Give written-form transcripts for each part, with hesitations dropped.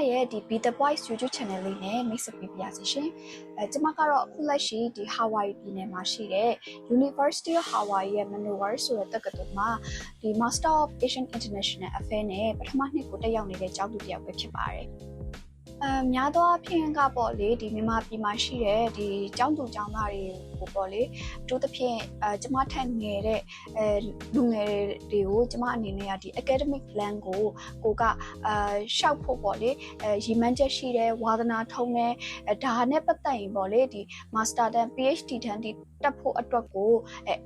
ရဲ့ဒီ Be The Voice YouTube channel လေးနဲ့မိတ်ဆက်ပေးပါရစေရှင်ကျမကတော့အခုလက်ရှိဒီ Hawaii ပြည်နယ်မှာရှိတဲ့ University of Hawaii ရဲ့ Manoa ဆိုတဲ့တက္ကသိုလ်မှာဒီ Master of Asian International Affairs နဲ့ပထမနှစ်ကိုတက်ရောက်နေတဲ့ကျောင်းသူတစ်ယောက်ပဲဖြစ်ပါတယ်များသောအားဖြင့်ကပေါ့လေဒီမြန်မာပြည်မှာရှိတဲ့ဒီကျောင်းသူကျောင်းသားတွေကိုပေါ့လေအထူးသဖြင့်ကျမထက်ငယ်တဲ့လူငယ်တွေကိုကျမအနေနဲ့ကဒီ academic plan ကိုကရှောက်ဖို့ပေါ့လေရည်မှန်းချက်ရှိတဲ့ဝါသနာထုံးတဲ့ဒါနဲ့ပတ်သက်ရင်ပေါ့လေဒီ master တန်း PhD တန်းဒီတက်ဖို့အတွက်ကို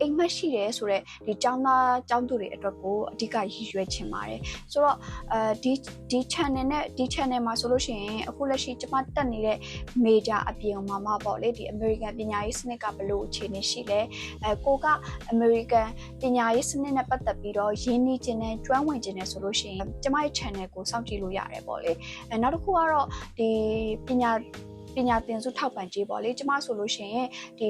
အိမ်မက်ရှိတယ်ဆိုတော့ဒီကျောင်းသားကျောင်းသူတွေအတွက်ကိုအဓိကရည်ရွယ်ချင်ပါတယ်ဆိုတော့ဒီ channel နဲ့ဒီ channel မှာဆိုလို့ရှိရင်အခုလက်ရှိကျမတက်နေတဲ့ major အပြင်မှာပေါ့လေဒီ American ပညာရေးစနစ်ကဘယ်လိုအခြေအနေရှိလဲကိုက American ပညာရေးစနစ်နဲ့ပတ်သက်ပြီးတော့ရင်းနှီးခြင်းနဲ့ကျွမ်းဝင်ခြင်းနဲ့ဆိုလို့ရှိရင်ကျမရဲ့ channel ကိုစောင့်ကြည့်လို့ရတယ်ပေါ့လေနောက်တစ်ခုကတော့ဒီပညာသင်ဆုထောက်ပံ့ကြေးပေါ့လေကျမဆိုလို့ရှိရင်ဒီ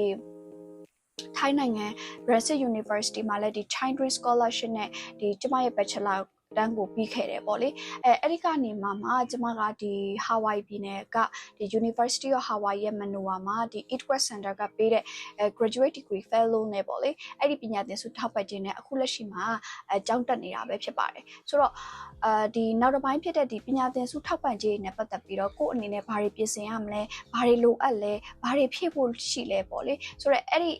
ထိုင်းနိုင်ငံ Rajat University မှာလည်းဒီ Chinese Scholarship နဲ့ဒီကျမရဲ့ Bachelor တန်းကိုပြီးခဲ့တယ်ပေါ့လေအဲ့ဒီကနေမှကျမကဒီ Hawaii ပြည်နယ်ကဒီ University of Hawaii ရဲ့ Manoa မှာဒီ East-West Center ကပေးတဲ့ Graduate Degree Fellow နဲ့ပေါ့လေအဲ့ဒီပညာသင်ဆုထောက်ပံ့ခြင်းနဲ့အခုလက်ရှိမှာကျောင်းတက်နေတာပဲဖြစ်ပါတယ်ဆိုတော့ဒီနောက်တစ်ပိုင်းဖြစ်တဲ့ဒီပညာသင်ဆုထောက်ပံ့ခြင်းနဲ့ပတ်သက်ပြီးတော့ကိုယ့်အနေနဲ့ဘာတွေပြင်ဆင်ရမလဲဘာတွေလိုအပ်လဲဘာတွေဖြည့်ဖို့ရှိလဲပေါ့လေဆိုတော့အဲ့ဒီ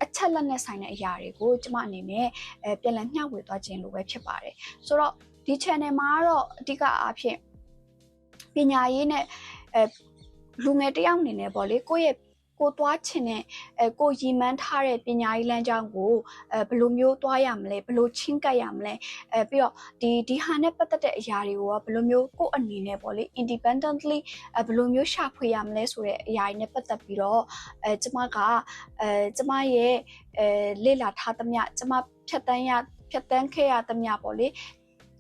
အချက်လက်နဲ့ဆိုင်တဲ့အရာတွေကိုကျမအနေနဲ့ပြန်လည်မျှဝေသွားခြင်းလိုပဲဖြစ်ပါတယ်ဆိုတော့ဒီ channel မှာတော့အဓိကအားဖြင့်ပညာရေးနဲ့လူငယ်တယောက်အနေနဲ့ပေါ့လေကိုသွားချင်တဲ့ကိုရည်မှန်းထားတဲ့ပညာရေးလမ်းကြောင်းကိုဘယ်လိုမျိုးသွားရမလဲဘယ်လိုချင်းကပ်ရမလဲပြီးတော့ဒီဟာနဲ့ပတ်သက်တဲ့အရာတွေကိုဘယ်လိုမျိုးကိုအနေနဲ့ပေါ့လေ independently ဘယ်လိုမျိုးရှာဖွေရမလဲဆိုတဲ့အရာတွေနဲ့ပတ်သက်ပြီးတော့ကျမရဲ့လေ့လာထားသမျှကျမဖြတ်တန်းခဲ့ရသမျှပေါ့လေ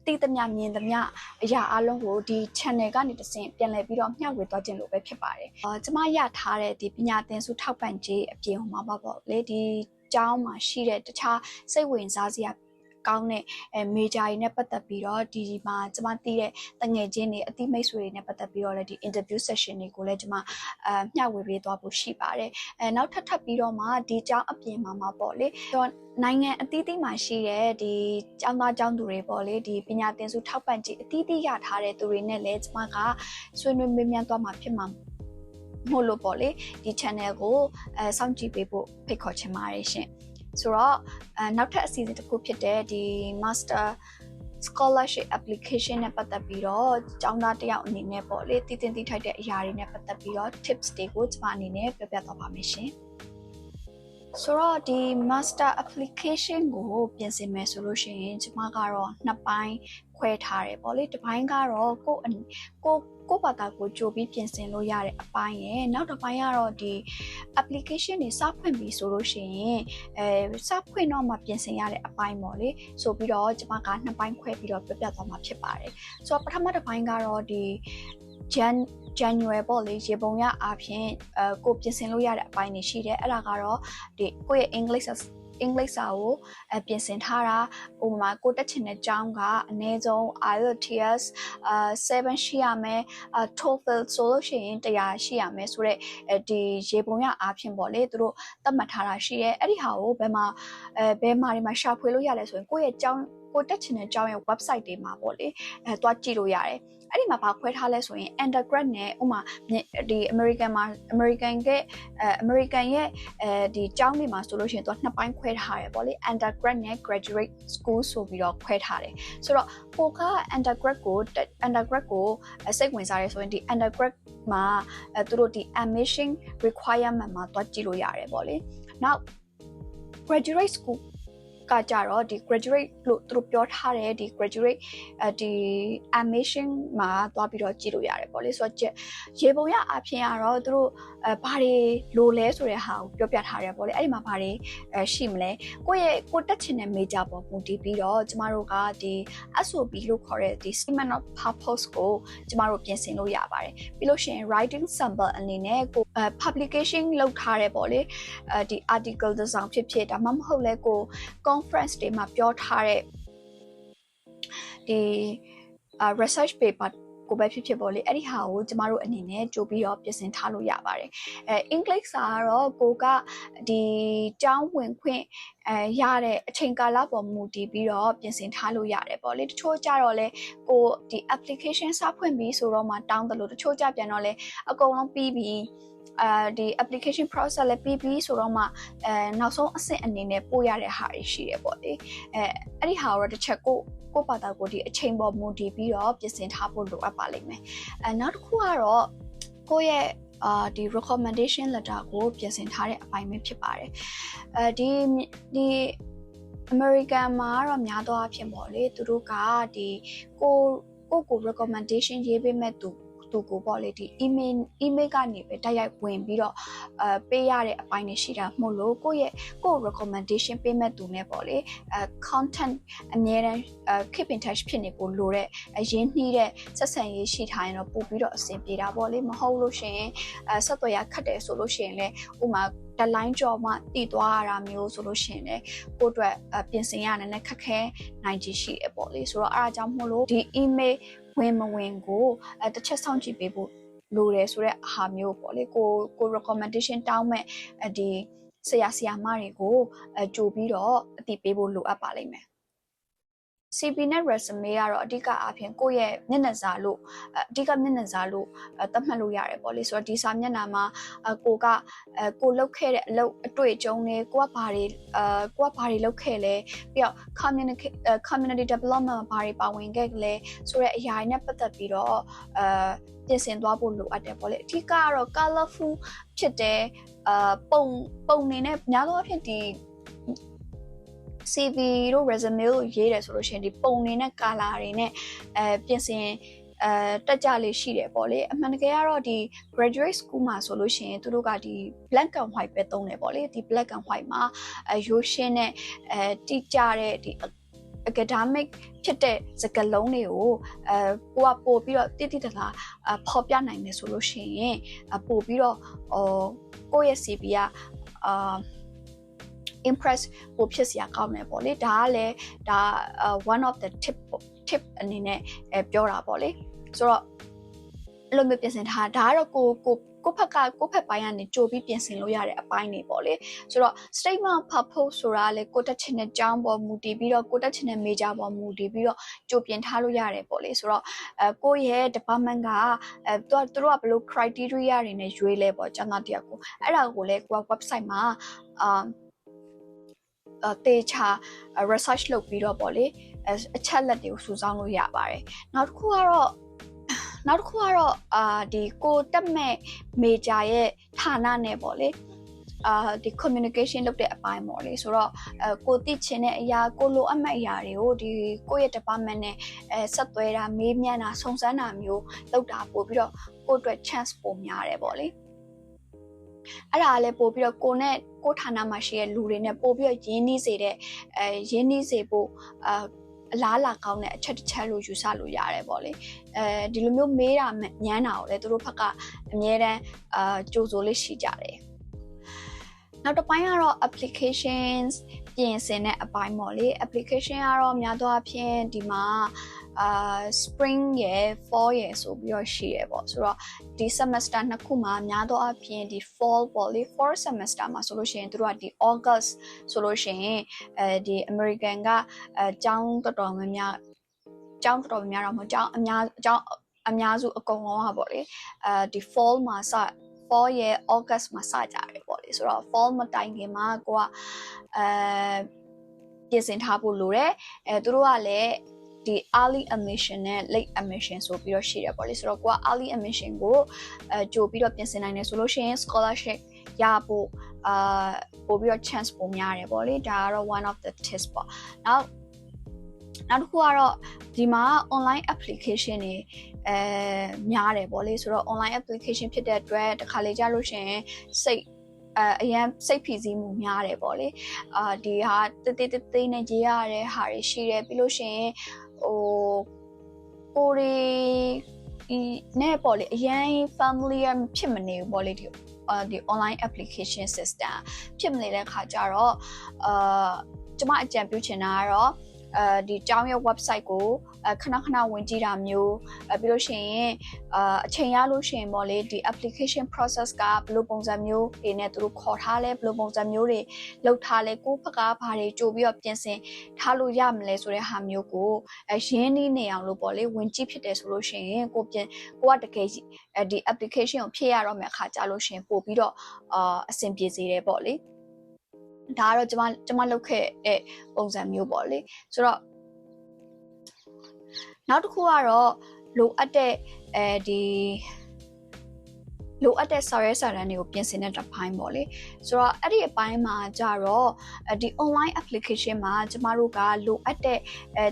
တည်သမျှမြင်သမျှအရာအလုံးကိုဒီ channel ကနေတဆင့်ပြန်လည်ပြီးတော့မျှဝေသွားခြင်းလို့ပဲဖြစ်ပါတယ်ကျမရထားတဲ့ဒီပညာသင်ဆုထောက်ပံ့ခြင်းအပြင်မှာပေါ့လေဒီကျောင်းမှာရှိတဲ့တခြားစိတ်ဝင်စားစရာကောင်းတဲ့major တွေနဲ့ပတ်သက်ပြီးတော့ဒီမှာကျမသိတဲ့တငယ်ချင်းတွေအသိမိတ်ဆွေတွေနဲ့ပတ်သက်ပြီးတော့လည်းဒီ interview session တွေကိုလည်းကျမမျှဝေပေးသွားဖို့ရှိပါတယ်နောက်ထပ်ပြီးတော့မှဒီကျောင်းအပြင်မှာပေါ့လေနိုင်ငံအသီးသီးမှာရှိတဲ့ဒီကျောင်းသားကျောင်းသူတွေပေါ့လေဒီပညာသင်ဆုထောက်ပံ့ခြင်းအသီးသီးရထားတဲ့သူတွေနဲ့လည်းကျမကဆွေးနွေးမေးမြန်းသွားမှာဖြစ်မှာမို့လို့ပေါ့လေဒီ channel ကိုစောင့်ကြည့်ပေးဖို့ဖိတ်ခေါ်ချင်ပါတယ်ရှင်ဆိုတော့နောက်ထပ်အစီအစဉ်တစ်ခုဖြစ်တဲ့ဒီ Master Scholarship Application နဲ့ပတ်သက်ပြီးတော့ကျောင်းသားတယောက်အနေနဲ့ပေါ့လေတည်ထိုက်တဲ့အရာတွေနဲ့ပတ်သက်ပြီးတော့ tips တွေကိုကျမအနေနဲ့ပြောပြသွားပါမယ်ရှင်ဆိုတော့ဒီ Master Application ကိုပြင်ဆင်မယ်ဆိုလို့ရှိရင်ကျမကတော့နှစ်ပိုင်းခွဲထားတယ်ပေါ့လေတစ်ပိုင်းကတော့ကိုဘာသာကိုကြိုပြီးပြင်ဆင်လို့ရတဲ့အပိုင်းရယ်နောက်တစ်ပိုင်းကတော့ဒီ application တွေစဖွင့်ပြီးဆိုလို့ရှိရင်စဖွင့်တော့မှပြင်ဆင်ရတဲ့အပိုင်းပေါ့လေဆိုပြီးတော့ကျမကနှစ်ပိုင်းခွဲပြီးတော့ပြပြသွားမှာဖြစ်ပါတယ်ဆိုတော့ပထမတစ်ပိုင်းကတော့ဒီ January ပေါ့လေရေပုံရအားဖြင့်ကိုပြင်ဆင်လို့ရတဲ့အပိုင်းတွေရှိတယ်အဲ့ဒါကတော့ဒီကိုယ့်ရဲ့ English စာကိုပြင်ဆင်ထားတာဥပမာကိုတက်ချင်တဲ့ကျောင်းကအနည်းဆုံး IELTS 7ရှိရမယ်TOEFL ဆိုလို့ရှိရင်100ရှိရမယ်ဆိုတော့ဒီရေပုံရအားဖြင့်ပေါ့လေသူတို့သတ်မှတ်ထားတာရှိရဲအဲ့ဒီဟာကိုဘယ်မှာတွေမှာရှာဖွေလို့ရလဲဆိုရင်ကိုယ့်ရဲ့ကျောင်းကိုတက်ချင်တဲ့ကျောင်းရဲ့ website တွေမှာပေါ့လေသွားကြည့်လို့ရတယ်အဲ့ဒီမှာဘာခွဲထားလဲဆိုရင် undergrad နဲ့ဥမာဒီ American ရဲ့ဒီကျောင်းတွေမှာဆိုလို့ရှိရင်သူကနှစ်ပိုင်းခွဲထားတယ်ပေါ့လေ undergrad နဲ့ graduate school ဆိုပြီးတော့ခွဲထားတယ်ဆိုတော့ကိုက undergrad ကိုစိတ်ဝင်စားရဲဆိုရင်ဒီ undergrad မှာသူတို့ဒီ admission requirement မှာသွားကြည့်လို့ရတယ်ပေါ့လေနောက် graduate schoolကကြတော့ဒီ graduate လို့သူတို့ပြောထားတယ်ဒီ graduate ဒီ admission မှာသွားပြီးတော့ကြည့်လို့ရတယ်ပေါ့လေဆိုတော့ရေပုံရအဖြစ်ကတော့သူတို့ဘာတွေလိုလဲဆိုတဲ့ဟာကိုပြောပြထားတယ်ပေါ့လေအဲ့ဒီမှာဘာတွေရှိမလဲကိုတက်ချင်တဲ့ major ပေါ်မူတည်ပြီးတော့ကျမတို့ကဒီ SOP လို့ခေါ်တဲ့ဒီ statement of purpose ကိုကျမတို့ပြင်ဆင်လို့ရပါတယ်ပြီးလို့ရှိရင် writing sample အနေနဲ့ကို publication လုပ်ထားတယ်ပေါ့လေဒီ article တစ်စောင်ဖြစ်ဒါမှမဟုတ်လဲကို conference တွေမှာပြောထားတဲ့ဒီ research paper ကိုပဲဖြစ်ပေါ့လေအဲ့ဒီဟာကိုကျမတို့အနေနဲ့ကြိုပြီးတော့ပြင်ဆင်ထားလို့ရပါတယ်အင်္ဂလိပ်စာကတော့ကိုကဒီကျောင်းဝင်ခွင့်ရတဲ့အချိန်ကာလပေါ်မူတည်ပြီးတော့ပြင်ဆင်ထားလို့ရတယ်ပေါ့လေတချို့ကြတော့လဲကိုဒီ application စဖွင့်ပြီးဆိုတော့မှတောင်းတယ်လို့တချို့ကြပြန်တော့လဲအကုန်လုံးပြီးပြီးဒီ application process လည်းပြီးပြီးဆိုတော့မှနောက်ဆုံးအဆင့်အနေနဲ့ပို့ရတဲ့ဟာတွေရှိတယ်ပေါ့လေအဲ့ဒီဟာတော့တစ်ချက်ကိုဘာသာကိုဒီအချိန်ပေါ်မူတည်ပြီးတော့ပြင်ဆင်ထားဖို့လိုအပ်ပါလိမ့်မယ်နောက်တစ်ခုကတော့ကိုယ့်ရဲ့ဒီ recommendation letter ကိုပြင်ဆင်ထားတဲ့အပိုင်းပဲဖြစ်ပါတယ်ဒီ American မှာတော့များသောအားဖြင့်ပေါ့လေသူတို့ကဒီကို recommendation ရေးပေးမဲ့သူကိုပေါ့လေဒီ email ကနေပဲတိုက်ရိုက်ဝင်ပြီးတော့ပေးရတဲ့အပိုင်းတွေရှိတာမို့လို့ကိုယ့် recommendation ပေးမဲ့သူနဲ့ပေါ့လေ content အများတန်း keep in touch ဖြစ်နေဖို့လိုတဲ့အရင်းနှီးတဲ့ဆက်ဆံရေးရှိထားရင်တော့ပို့ပြီးတော့အဆင်ပြေတာပေါ့လေမဟုတ်လို့ရှိရင်ဆက်သွယ်ရခက်တယ်ဆိုလို့ရှိရင်လည်းဥမာdeadline ကြော်မှတည်သွားရတာမျိုးဆိုလို့ရှိရင်လည်းကိုယ့်အတွက်ပြင်ဆင်ရတဲ့ခက်ခဲနိုင်ခြေရှိတယ်ပေါ့လေဆိုတော့အားအကြောင်းမို့လို့ဒီ email ဝင်မဝင်ကိုတစ်ချက်စောင့်ကြည့်ပေးဖို့လိုတယ်ဆိုတဲ့အားမျိုးပေါ့လေကို recommendation တောင်းမဲ့ဒီဆရာမတွေကိုကြိုပြီးတော့အသိပေးဖို့လိုအပ်ပါလိမ့်မယ် CV နဲ့ resume ကတော့အဓိကအားဖြင့်ကိုယ့်ရဲ့မျက်နှာစာလို့အဓိကမျက်နှာစာလို့သတ်မှတ်လို့ရတယ်ပေါ့လေဆိုတော့ဒီစာမျက်နှာမှာကိုလုပ်ခဲ့တဲ့အလုပ်အတွေ့အကြုံတွေကိုကဘာတွေလုပ်ခဲ့လဲပြီးတော့ community development ဘာတွေပါဝင်ခဲ့လဲဆိုတဲ့အရာတွေနဲ့ပတ်သက်ပြီးတော့ပြင်ဆင်သွားဖို့လိုအပ်တယ်ပေါ့လေအဓိကကတော့ colorful ဖြစ်တဲ့ပုံနေနဲ့များသောအားဖြင့်ဒီ CV တို့ resume တို့ရေးတယ်ဆိုလို့ရှိရင်ဒီပုံတွေနဲ့ color တွေနဲ့ပြင်ဆင်တက်ကြလေးရှိတယ်ပေါ့လေအမှန်တကယ်ကတော့ဒီ graduate school မှာဆိုလို့ရှိရင်သူတို့ကဒီ black and white ပဲသုံးတယ်ပေါ့လေဒီ black and white မှာရိုးရှင်းတဲ့တိကျတဲ့ဒီ academic ဖြစ်တဲ့စကားလုံးတွေကိုကိုကပို့ပြီးတော့တိတိတလားဖော်ပြနိုင်တယ်ဆိုလို့ရှိရင်ပို့ပြီးတော့ကိုယ့်ရဲ့ CV ကimpress ကိုဖြစ်စရာကောင်းတယ်ပေါ့လေဒါကလည်းဒါ one of the tip အနေနဲ့ပြောတာပေါ့လေဆိုတော့အဲ့လိုမျိုးပြင်ဆင်ထားဒါကတော့ကိုဖက်ပိုင်းကနေကြိုပြီးပြင်ဆင်လို့ရတဲ့အပိုင်းတွေပေါ့လေဆိုတော့ statement of purpose ဆိုတာလေကိုတက်ချင်တဲ့ကျောင်းပေါ်မူတည်ပြီးတော့ကိုတက်ချင်တဲ့ major ပေါ်မူတည်ပြီးတော့ကြိုပြင်ထားလို့ရတယ်ပေါ့လေဆိုတော့ကိုရဲ့ department ကသူတို့ကဘယ်လို criteria တွေနဲ့ရွေးလဲပေါ့ကျောင်းသားတယောက်ကိုအဲ့ဒါကိုလည်းကိုက website မှာတေချာ research လုပ်ပြီးတော့ပေါ့လေအချက်လက်တွေကိုစုဆောင်းလို့ရပါတယ်နောက်တစ်ခုကတော့ဒီကိုတက်မဲ့ major ရဲ့ဌာနနဲ့ပေါ့လေဒီ communication လုပ်တဲ့အပိုင်းပေါ့လေဆိုတော့ကိုသိချင်တဲ့အရာကိုလိုအပ်မဲ့အရာတွေကိုဒီကိုယ့်ရဲ့ department နဲ့ဆက်သွဲတာမေးမြန်းတာစုံစမ်းတာမျိုးလုပ်တာပို့ပြီးတော့ကိုယ့်အတွက် chance ပိုများတယ်ပေါ့လေအဲ့ဒါလည်းပို့ပြီးတော့ကိုဌာနမှာရှိတဲ့လူတွေနဲ့ပို့ပြီးတော့ရင်းနှီးစေဖို့အလားလာကောင်းတဲ့အချက်တစ်ချက်လို့ယူဆလို့ရတယ်ပေါ့လေဒီလိုမျိုးမေးတာညမ်းတာကိုလည်းသူတို့ဘက်ကအများတန်းကြိုးစိုးလေးရှိကြတယ်နောက်တစ်ပိုင်းကတော့ applications ပြင်ဆင်တဲ့အပိုင်းပေါ့လေ application ကတော့များသောအားဖြင့်ဒီမှာspring ရယ် fall ရယ်ဆိုပြီးတော့ရှိရပေါ့ဆိုတော့ဒီ semester နှစ်ခုမှာများသောအားဖြင့်ဒီ fall ပေါ့လေ fall semester မှာဆိုလို့ရှိရင်တို့ကဒီ August ဆိုလို့ရှိရင်ဒီ American ကကျောင်းတော်တော်များများတော့မဟုတ်ကျောင်းအများစုအကုန်လုံးဟာပေါ့လေဒီ fall မှာfall ရယ် August မှာစကြတယ်ပေါ့လေဆိုတော့ fall မတိုင်ခင်မှာကိုကပြင်ဆင်ထားဖို့လိုတယ်သူတို့ကလည်းဒီ early admission နဲ့ late admission ဆိုပြီးတော့ရှိတယ်ပေါ့လေဆိုတော့ကိုက early admission ကိုကြိုပြီးတော့ပြင်ဆင်နိုင်တယ်ဆိုလို့ရှိရင် scholarship ရဖို့ပို့ပြီးတော့ chance ပိုများတယ်ပေါ့လေဒါကတော့ one of the tips ပေါ့နောက်တစ်ခုကတော့ဒီမှာ online application တွေများတယ်ပေါ့လေဆိုတော့ online application ဖြစ်တဲ့အတွက်တစ်ခါလေကြာလို့ရှိရင်အရင်စိတ်ဖိစီးမှုများတယ်ပေါ့လေဒီဟာတေးနဲ့ရေးရတဲ့ဟာတွေရှိတယ်ပြီးလို့ရှိရင်ကိုရီနဲ့ပေါ့လေအရင် familiar ဖြစ်မနေဘူးပေါ့လေဒီ online application system ဖြစ်မနေတဲ့ခါကျတော့ကျမအကြံပြုချင်တာကတော့ဒီကျောင်းရဲ့ website ကို ခဏခဏဝင်ကြည့်တာမျိုးပြီးလို့ရှိရင်အချိန်ရလို့ရှိရင်ပေါ့လေဒီ application process ကဘယ်လိုပုံစံမျိုးတွေနဲ့သူတို့ခေါ်ထားလဲဘယ်လိုပုံစံမျိုးတွေလုပ်ထားလဲကိုယ့်ဘက်ကဘာတွေကြိုပြီးတော့ပြင်ဆင်ထားလို့ရမလဲဆိုတဲ့ဟာမျိုးကိုရင်းနှီးနေအောင်လို့ပေါ့လေဝင်ကြည့်ဖြစ်တယ်ဆိုလို့ရှိရင်ကိုကတကယ်ဒီ application ကိုဖြည့်ရတော့မယ့်အခါကြာလို့ရှိရင်ပို့ပြီးတော့အဆင်ပြေစေတယ်ပေါ့လေဒါကတော့ကျမလုပ်ခဲ့တဲ့ပုံစံမျိုးပေါ့လေဆိုတော့နောက်တစ်ခုကတော့လိုအပ်တဲ့လိုအပ်တဲ့စာရွက်စာတမ်းတွေကိုပြင်ဆင်တဲ့တစ်ပိုင်းပေါ့လေဆိုတော့အဲ့ဒီအပိုင်းမှာကြတော့ဒီ online application မှာကျမတို့ကလိုအပ်တဲ့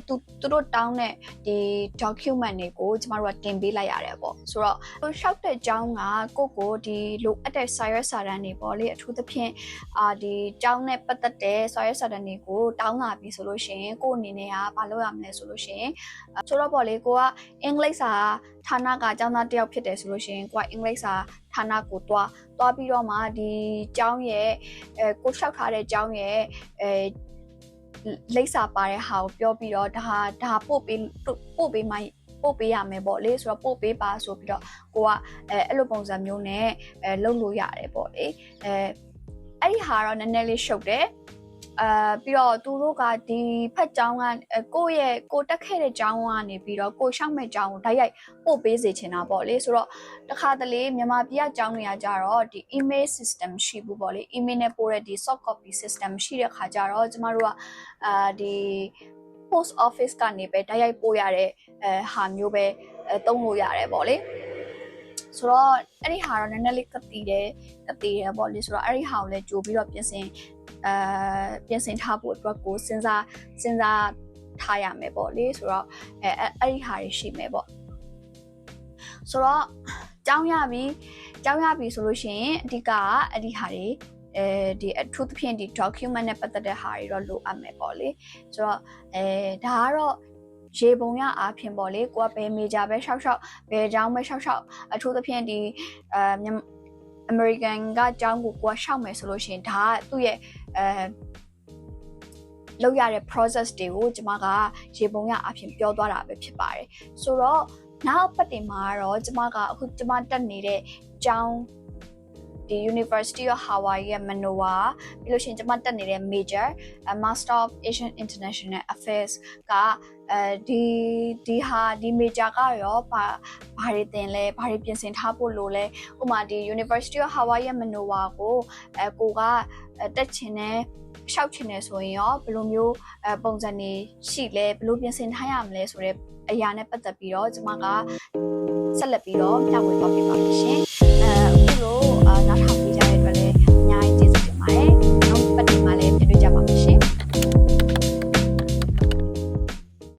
သူတို့တောင်းတဲ့ဒီ document တွေကိုကျမတို့ကတင်ပေးလိုက်ရတယ်ပေါ့ဆိုတော့ရှောက်တဲ့အကြောင်းကကိုဒီလိုအပ်တဲ့စာရွက်စာတမ်းတွေပေါ့လေအထူးသဖြင့်ဒီတောင်းနဲ့ပတ်သက်တဲ့စာရွက်စာတမ်းတွေကိုတောင်းလာပြီဆိုလို့ရှိရင်ကိုအနေနဲ့ကဘာလုပ်ရမလဲဆိုလို့ရှိရင်ဆိုတော့ပေါ့လေကိုကအင်္ဂလိပ်စာဌာနကကျောင်းသားတစ်ယောက်ဖြစ်တယ်ဆိုလို့ရှိရင်ကိုကအင်္ဂလိပ်စာဌာနကိုတွားပြီးတော့မှဒီကျောင်းရဲ့ကိုလျှောက်ထားတဲ့ကျောင်းရဲ့လိပ်စာပါတဲ့ဟာကိုပြောပြီးတော့ဒါပို့ပေးရမယ်ပေါ့လေဆိုတော့ပို့ပေးပါဆိုပြီးတော့ကိုကအဲ့လိုပုံစံမျိုးနဲ့လုပ်လို့ရတယ်ပေါ့လေအဲ့ဒီဟာတော့နည်းနည်းလေးရှုပ်တယ်ပြီးတော့သူတို့ကဒီဖက်ကျောင်းကကိုတက်ခဲ့တဲ့ကျောင်းကနေပြီးတော့ကိုရှောက်မဲ့ကျောင်းကိုဓာတ်ရိုက်ပို့ပေးစေချင်တာပေါ့လေဆိုတော့တခါတလေမြန်မာပြည်ကကျောင်းတွေကကြတော့ဒီ email system ရှိဘူးပေါ့လေ email နဲ့ပို့တဲ့ဒီ soft copy system ရှိတဲ့ခါကြတော့ကျမတို့ကဒီ post office ကနေပဲဓာတ်ရိုက်ပို့ရတဲ့ဟာမျိုးပဲသုံးလို့ရတယ်ပေါ့လေဆိုတော့အဲ့ဒီဟာတော့နည်းနည်းလေးကတိတယ်ပေါ့လေဆိုတော့အဲ့ဒီဟာကိုလည်းကြိုပြီးတော့ပြင်ဆင်ထားဖို့အတွက်ကိုစဉ်းစားထားရမယ်ပေါ့လေဆိုတော့အဲ့ဒီဟာတွေရှိမယ်ပေါ့ဆိုတော့ကြောင်းရပြီဆိုလို့ရှိရင်အဓိကအဲ့ဒီဟာတွေဒီအထူးသဖြင့်ဒီ document နဲ့ပတ်သက်တဲ့ဟာတွေတော့လိုအပ်မယ်ပေါ့လေဆိုတော့ဒါကတော့ရေပုံရအားဖြင့်ပေါ့လေကိုကဘယ် major ပဲရှောက်ဘယ်ကျောင်းပဲရှောက်အထူးသဖြင့်ဒီAmerican ကကျောင်းကိုရှောက်မယ်ဆိုလို့ရှိရင်ဒါကသူ့ရဲ့လောက်ရတဲ့ process တွေကိုကျွန်မကရေပုံရအဖြစ်ပြောသွားတာပဲဖြစ်ပါတယ်ဆိုတော့နောက်ပတ်တင်မှာတော့ကျွန်မကအခုကျွန်မတက်နေတဲ့ကျောင်းဒီ University of Hawaii ရဲ့ Manoa ပြီးလို့ရှိရင်ကျွန်မတက်နေတဲ့ major Master of Asian International Affairs ကဒီ major ကရောဘာတွေသင်လဲဘာတွေပြင်ဆင်ထားဖို့လိုလဲဥပမာဒီ University of Hawaii ရဲ့ Manoa ကိုကိုကတက်ချင်တဲ့ရှောက်ချင်တယ်ဆိုရင်ရောဘယ်လိုမျိုးပုံစံတွေရှိလဲဘယ်လိုပြင်ဆင်ထားရမလဲဆိုတော့အရာနဲ့ပတ်သက်ပြီးတော့ကျွန်မကဆက်လက်ပြီးတော့မျှဝေသွားပြပါမယ်ရှင်